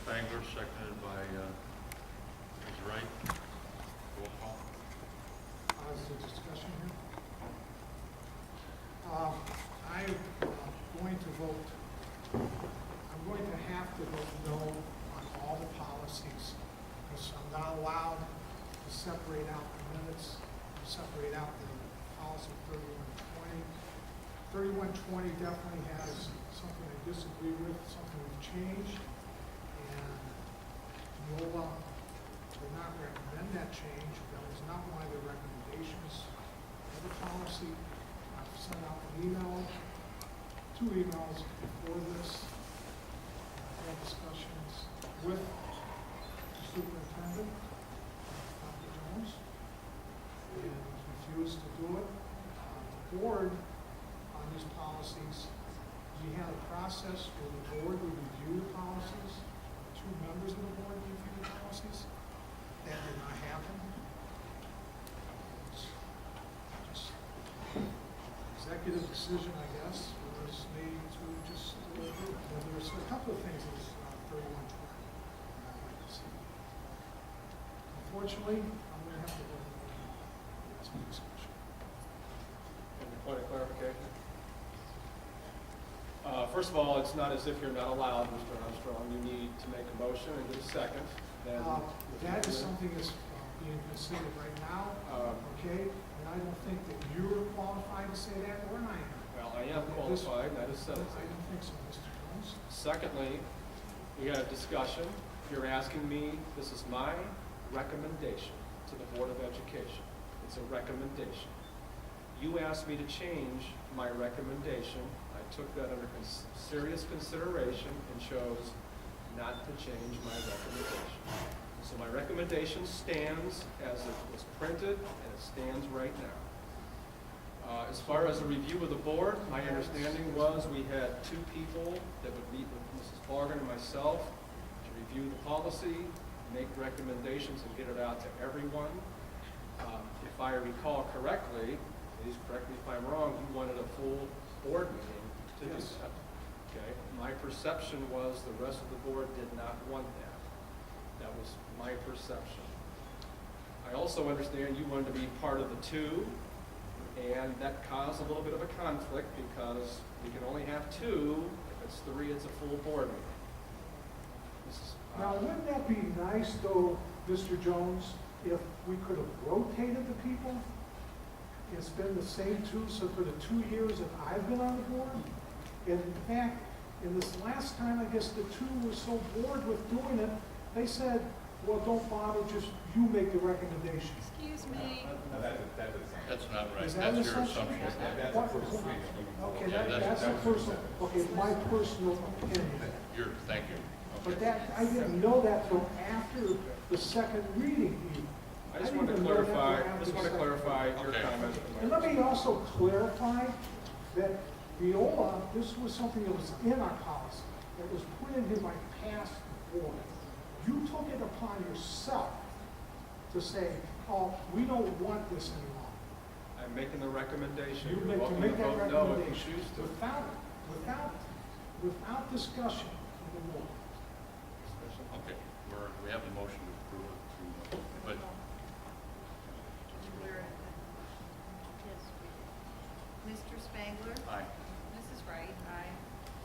Spangler, seconded by Ms. Wright. Roll call. Is there discussion here? I'm going to vote, I'm going to have to vote no on all the policies, because I'm not allowed to separate out the minutes, separate out the policy 3120. 3120 definitely has something I disagree with, something we've changed, and Neola did not recommend that change. That was not one of their recommendations of the policy. I've sent out an email, 2 emails before this. I had discussions with the superintendent, Dr. Jones, and he refused to do it. The board on these policies, we had a process where the board would review the policies, 2 members of the board would review the policies. That did not happen. It's just executive decision, I guess, was made to just, there's a couple of things that was 3120 I'd like to see. Unfortunately, I'm going to have to vote no. That's my discussion. Any point of clarification? First of all, it's not as if you're not allowed, Mr. Armstrong. You need to make a motion and get a second. Then That is something that's being considered right now, okay? And I don't think that you're qualified to say that, or I am. Well, I am qualified, that is said. I don't think so, Mr. Jones. Secondly, we had a discussion. You're asking me, this is my recommendation to the Board of Education. It's a recommendation. You asked me to change my recommendation. I took that under serious consideration and chose not to change my recommendation. So my recommendation stands as it was printed, and it stands right now. As far as a review of the board, my understanding was we had 2 people that would meet with Mrs. Bargan and myself to review the policy, make recommendations, and get it out to everyone. If I recall correctly, please correct me if I'm wrong, you wanted a full board meeting to do Yes. that. Okay. My perception was the rest of the board did not want that. That was my perception. I also understand you wanted to be part of the 2, and that caused a little bit of a conflict because we can only have 2. If it's 3, it's a full board meeting. Now, wouldn't that be nice, though, Mr. Jones, if we could have rotated the people? It's been the same 2, so for the 2 years that I've been on the board, and in fact, in this last time, I guess the 2 were so bored with doing it, they said, well, don't bother, just you make the recommendation. Excuse me. That's not right. Is that That's an your assumption? assumption. Okay, Yeah, that's a personal, okay, my personal opinion. Thank you. But Okay. that, I didn't know that till after the second reading. I just didn't want to even know that till clarify, after the second your Okay. comment. And let me also clarify that viola, this was something that was in our policy, that was put in here by past board. You took it upon yourself to say, oh, we don't want this anymore. I'm making the recommendation. You You're make to welcome make to that vote no if you recommendation choose to. without discussion of the board. Okay, we have the motion to approve it, but Mr. Spangler? aye. Mrs. Wright? Aye.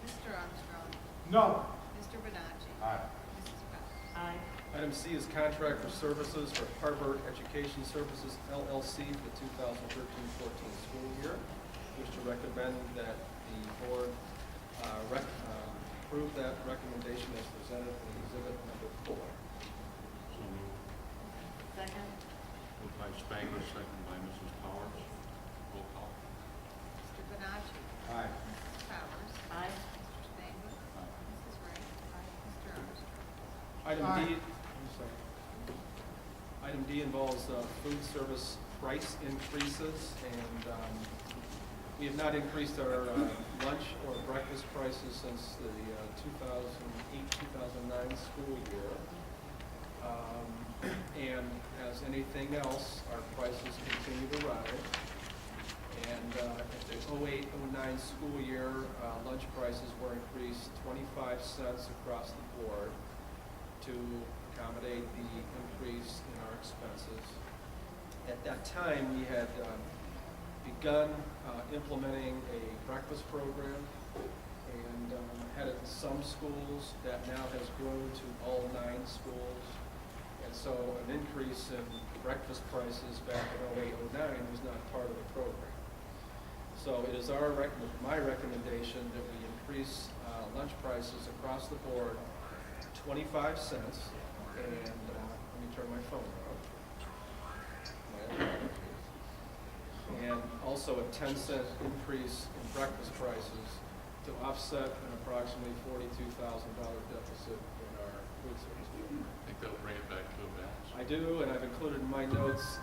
Mr. Armstrong? No. Mr. Bonacci? Aye. Mrs. Powers? Aye. Item C is contract for services for Harbor Education Services LLC for the 2013-14 school year. Wish to recommend that the board approve that recommendation as presented in exhibit number 4. So moved. Second? Moved by Spangler, seconded by Mrs. Powers. Roll call. Mr. Bonacci? Aye. Mrs. Powers? Aye. Mr. Spangler? Aye. Mrs. Wright? Aye. Mr. Armstrong? Item Aye. D, I'm sorry. Item D involves food service price increases, and we have not increased our lunch or breakfast prices since the 2008-2009 school year. And as anything else, our prices continue to rise. And at the 08-09 school year, lunch prices were increased 25 cents across the board. to accommodate the increase in our expenses. At that time, we had begun implementing a breakfast program and had it in some schools. That now has grown to all 9 schools. And so an increase in breakfast prices back in 08, 09 was not part of the program. So it is my recommendation that we increase lunch prices across the board 25 cents. And let me turn my phone off. And also a 10-cent increase in breakfast prices to offset an approximately $42,000 deficit in our food service. I think that'll bring it back to a balance. I do, and I've included in my notes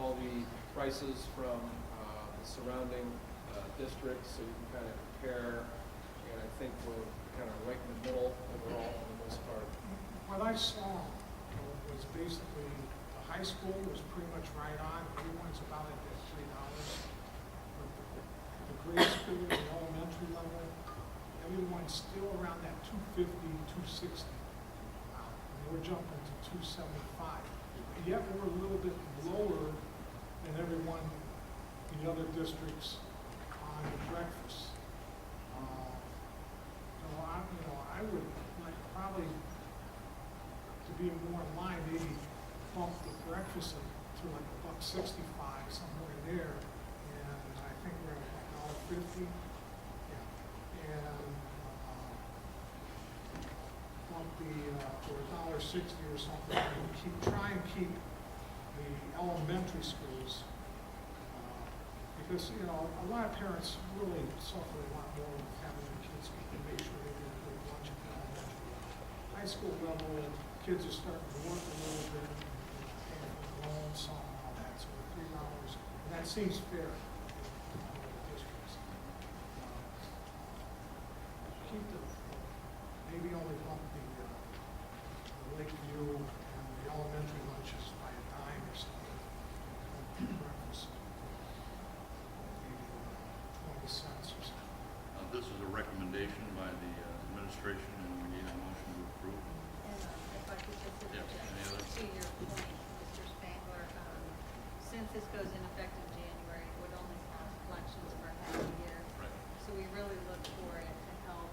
all the prices from the surrounding districts, so you can kind of compare, and I think we're kind of right in the middle overall for the most part. What I saw was basically, the high school was pretty much right on, everyone's about at that $3. But the grade school, the elementary level, everyone's still around that $2.50, $2.60. And we're jumping to $2.75. And yet we're a little bit lower than everyone in the other districts on the breakfast. So I would like probably to be more in line, maybe bump the breakfast to like $1.65, somewhere there. And I think we're at $1.50. Yeah. And bump or $1.60 or something. And try and keep the elementary schools. Because, a lot of parents really suffer a lot more with having their kids make sure they get a good lunch at the elementary level. High school level, kids are starting to work a little bit, paying for their own song and all that, so $3, and that seems fair in all the districts. Keep maybe only bump the Lakeview and the elementary lunches by a dime or something. Breakfast. 20 cents or something. This is a recommendation by the administration, and we need a motion to approve. And if I could just Yeah, any other? to your point, Mr. Spangler, since this goes in effect in January, it would only cost collections for half a year. Right. So we really look for it to help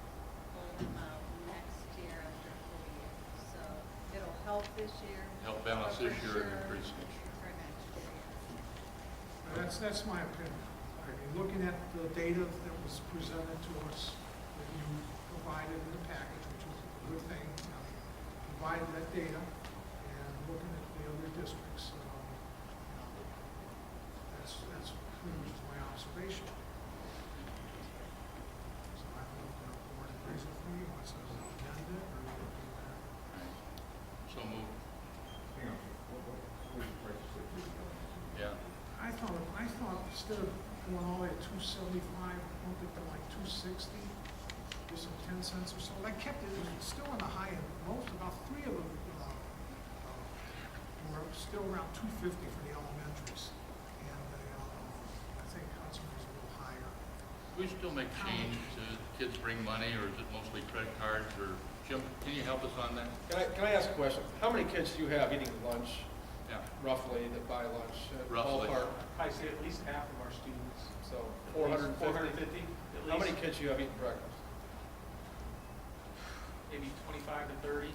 pull them out next year after a full year. So it'll help this year. Help balance but this for year and sure increase next year. For next year. That's my opinion. I mean, looking at the data that was presented to us, that you provided in the package, which was a good thing, provided that data, and looking at the other districts, that's pretty much my observation. So I don't know if the board agrees with me, wants to amend it, or do that. Right. So moved. Yeah. I thought instead of going all the way to $2.75, bumped it to like $2.60, just some 10 cents or so. I kept it still on the high end. About 3 of them were still around $2.50 for the elementaries, and I think Hudson was a little higher. We still make change to kids bring money, or is it mostly credit cards, or Jim, can you help us on that? Can I ask a question? How many kids do you have eating lunch, Yeah. roughly, that buy lunch? Roughly. Ballpark? I say at least half of our students. So At least 450? 450, at How many least, kids do you have eating breakfast? maybe 25 to 30.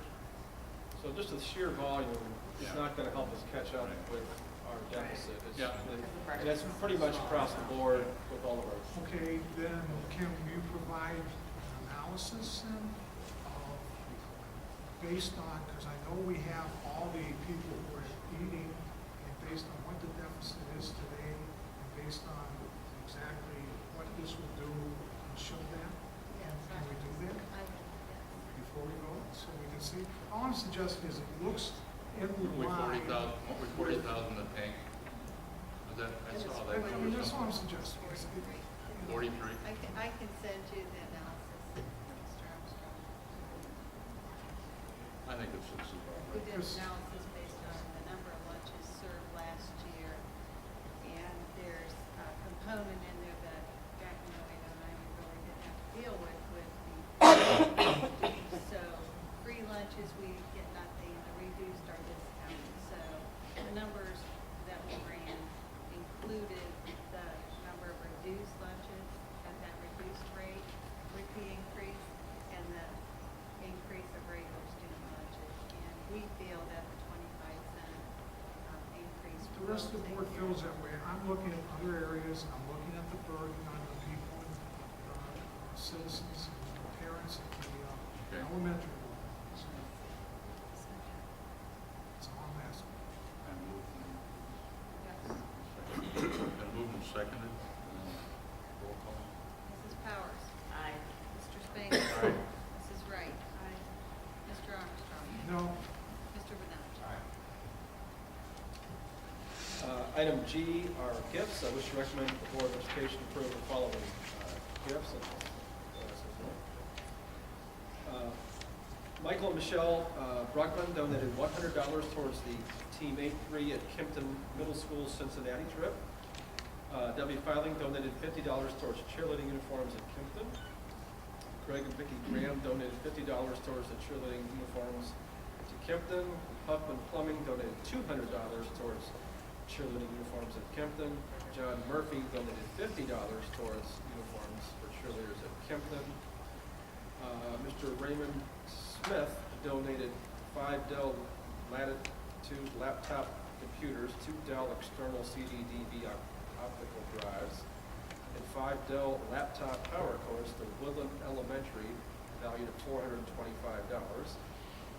So just the sheer volume is Yeah. not going to help us catch up Right. with our deficit. Yeah. And that's pretty much across the board with all of our. Okay, then can you provide an analysis then of, based on, because I know we have all the people who are eating, and based on what the deficit is today, and based on exactly what this will do, and show that? Yes, Can we do that I will, yes. before we vote, so we can see? All I'm suggesting is it looks in We line. 40,000, what was 40,000 in the tank? Was that, I saw that. I mean, that's all I'm suggesting. is it- you know, 43? I can send you the analysis, Mr. Armstrong. I think it's about We right. did analysis based on the number of lunches served last year, and there's a component in there that back in 08, 09, we really didn't have to deal with the so free lunches, we get nothing, the reduced are discounted. So the numbers that we ran included the number of reduced lunches at that reduced rate with the increase and the increase of regular student lunches. And we feel that the 25-cent increase. The rest of the board feels that way. I'm looking at other areas, I'm looking at the burden on the people, citizens, and parents at the Okay. elementary level. So that's all I'm asking. I move and Yes. been moved and seconded. Roll call. Mrs. Powers. Aye. Mr. Spangler. Aye. Mrs. Wright. Aye. Mr. Armstrong. No, Mr. Benach. Item G are gifts. I wish to recommend that the Board of Education approve the following gifts. Michael and Michelle Bruckman donated $100 towards the Team 8-3 at Kimpton Middle School Cincinnati trip. Debbie Filing donated $50 towards cheerleading uniforms at Kimpton. Craig and Vicki Graham donated $50 towards the cheerleading uniforms to Kimpton. Huffman Plumbing donated $200 towards cheerleading uniforms at Kimpton. John Murphy donated $50 towards uniforms for cheerleaders at Kimpton. Mr. Raymond Smith donated 5 Dell Latitude laptop computers, 2 Dell external CD/DV optical drives, and 5 Dell laptop power cords to Woodland Elementary, valued at $425.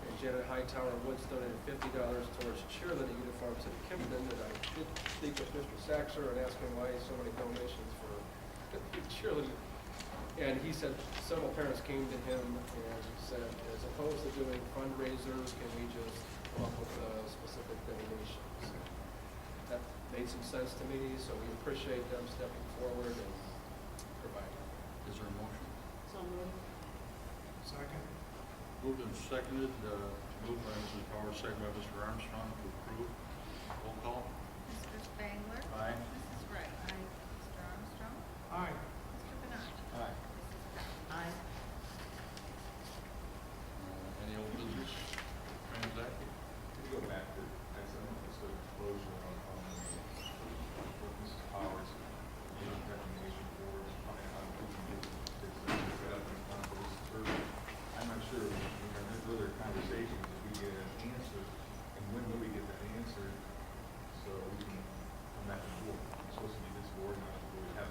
And Janet Hightower Woods donated $50 towards cheerleading uniforms at Kimpton. And I did speak with Mr. Saxer and asked him why so many donations for cheerleading. And he said several parents came to him and said, as opposed to doing fundraisers, can we just come up with specific donations? That made some sense to me, so we appreciate them stepping forward and providing. Is there a motion? So moved. second. Moved and seconded, moved by Mrs. Powers, seconded by Mr. Armstrong to approve. Roll call. Mr. Spangler. Aye. Mrs. Wright. Aye. Mr. Armstrong. Aye. Mr. Benach. Aye. Mrs. Powers. Aye. Any old business transacted? Can you go back to, as a closure on what Mrs. Powers, made recommendation for, on who can get this set up in front of this survey? I'm not sure, there's other conversations, if we get an answer, and when will we get that answer, so we can come back to the board. It's supposed to be this board, now, will we have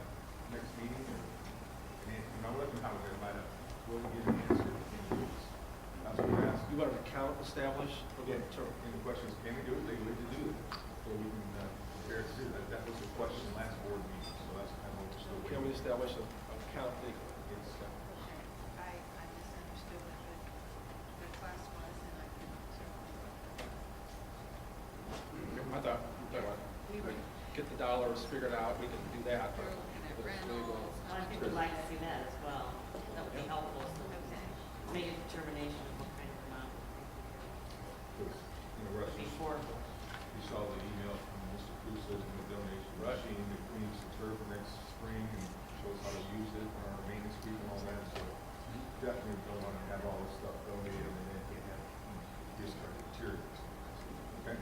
next meeting, or, and I let them how they're lined up, will we get an answer in weeks? That's what we're asking. You want an account established for the term? And the question is, can we do it legally to do it? So we can prepare to do that. That was the question last board meeting, so that's kind of what we're still Can we waiting. establish an account legally? It's, I misunderstood what the request was, and I can certainly. I thought, we would get the dollars figured out, we can do that, but. We're looking at but it's legal. rentals. Well, I think we'd like to see that as well. That would be helpful, so we Okay. can make a determination of what kind of amount Russ, before. you saw the email from Mr. Crusoe and the donation machine, if we need some turf next spring, and show us how to use it, and our maintenance people and all that, so definitely don't want to have all this stuff donated, and then can't have discarded materials. Okay?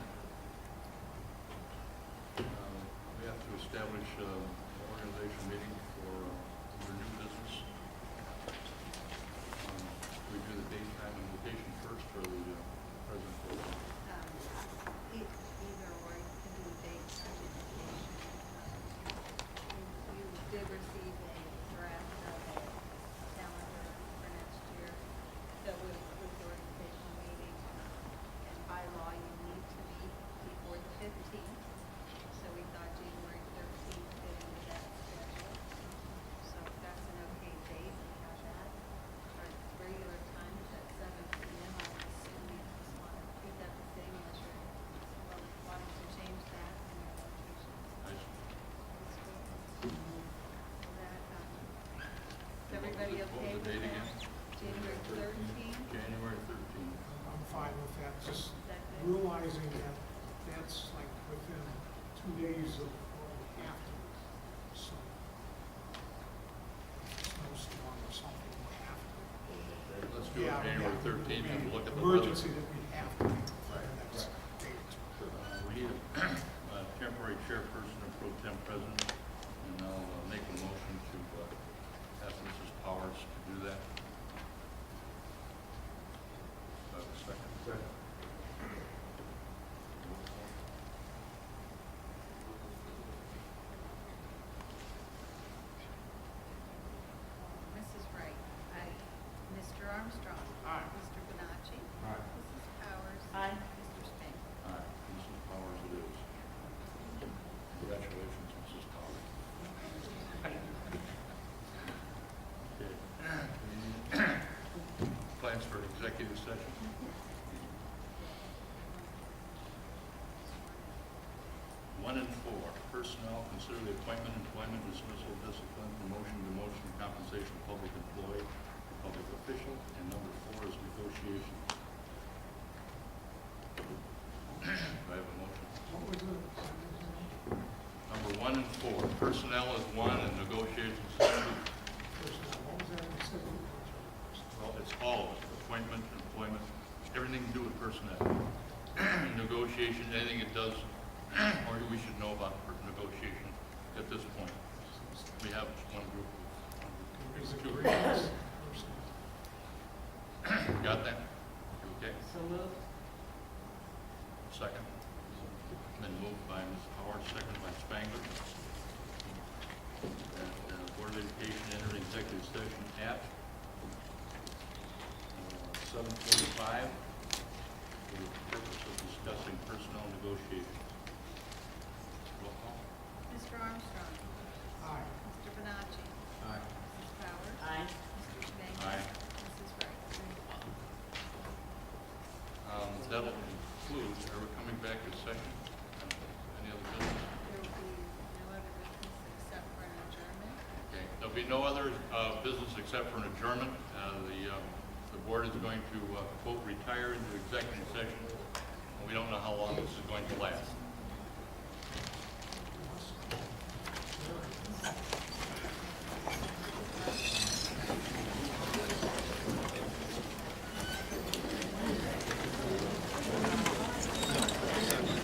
We have to establish an organization meeting for under new business. We do the date, time, and location first, or the presentation? Either or, you can do a date certification. You did receive a draft of a calendar for next year that would include the organizational meeting. And by law, you need to meet before the 15th. So we thought January 13th fit into that schedule. So if that's an okay date, we have that. Our regular time is at 7 p.m. I would assume you just want to keep that the same unless you're wanting to change that in your locations. I- So that, is everybody What was okay the with date that? again? January 13th? January 13th. I'm fine with that, just Is that good? realizing that that's like within 2 days of what we have to. So, snowstorm or something, we have to. Let's do it Yeah, we January have to do 13th and look at the emergency weather. that we have to do for the next date. We need a temporary chairperson and pro tem president, and I'll make a motion to ask Mrs. Powers to do that. Second. Second. Mrs. Wright? Aye. Mr. Armstrong? Aye. Mr. Benacci? Aye. Mrs. Powers? Aye. Mr. Spink? Aye, Mrs. Powers it is. Congratulations, Mrs. Powers. Okay. Plans for executive session? 1 and 4, personnel, consider the appointment, employment, dismissal, discipline, promotion, demotion, compensation, of public employee, public official, and number 4 is negotiation. Do I have a motion? What was it? Number 1 and 4, personnel is 1 and negotiations is 2. Personnel, what was that? You said it was- Well, it's all of it, appointment, employment, everything to do with personnel. Negotiation, anything it does, or we should know about negotiation at this point. We have one group Is of it two. grievance? Personnel. Got that? You okay? So moved. Second. Been moved by Ms. Howard, second by Spangler. That Board of Education entered executive session at 7:45 for the purpose of discussing personnel negotiations. Roll call. Mr. Armstrong? Aye. Mr. Benacci? Aye. Mrs. Powers? Aye. Mr. Spink? Aye. Mrs. Wright? That'll conclude. Are we coming back to session? Any other business? There will be no other business except for an adjournment. Okay, there'll be no other business except for an adjournment. The board is going to, quote, retire into executive session. We don't know how long this is going to last.